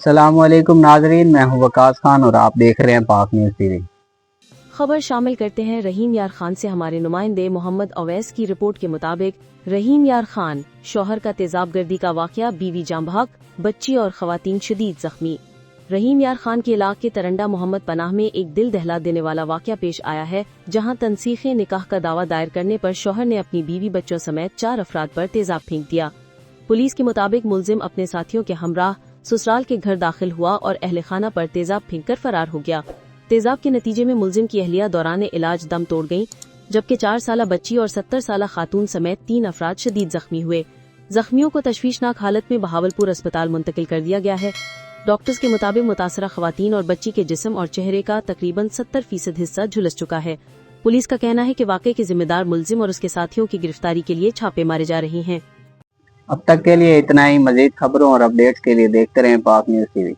अस्सलाम वालेकुम नाजरीन, मैं हूं वकास खान और आप देख रहे हैं पाक न्यूज़ टीवी। खबर शामिल करते हैं रहीम यार खान से। हमारे नुमाइंदे मोहम्मद अवैस की रिपोर्ट के मुताबिक रहीम यार खान शौहर का तेजाब गर्दी का वाकया, बीवी जाम बहक, बच्ची और खवातीन शदीद जख्मी। रहीम यार खान के इलाके तरंडा मोहम्मद पनाह में एक दिल दहला देने वाला वाकया पेश आया है, जहां तनसीखे निकाह का दावा दायर करने पर शौहर ने अपनी बीवी बच्चों समेत 4 अफराद पर तेजाब फेंक दिया। पुलिस के मुताबिक मुलजिम अपने साथियों के हमराह ससुराल के घर दाखिल हुआ और अहले खाना पर तेजाब फेंककर फरार हो गया। तेजाब के नतीजे में मुलजिम की अहलिया दौरान इलाज दम तोड़ गईं, जबकि 4 साला बच्ची और 70 साला खातून समेत 3 अफराद शदीद जख्मी हुए। जख्मियों को तशवीशनाक हालत में बहावलपुर अस्पताल मुंतकिल कर दिया गया है। डॉक्टर्स के मुताबिक मुतासरा खवातीन और बच्ची के जिस्म और चेहरे का तकरीबन 70% हिस्सा झुलस चुका है। पुलिस का कहना है कि वाकये के जिम्मेदार मुलजिम और उसके साथियों की गिरफ्तारी के लिए छापे मारे जा रहे हैं। अब तक के लिए इतना ही। मजीद खबरों और अपडेट्स के लिए देखते रहें पाक न्यूज़ टीवी।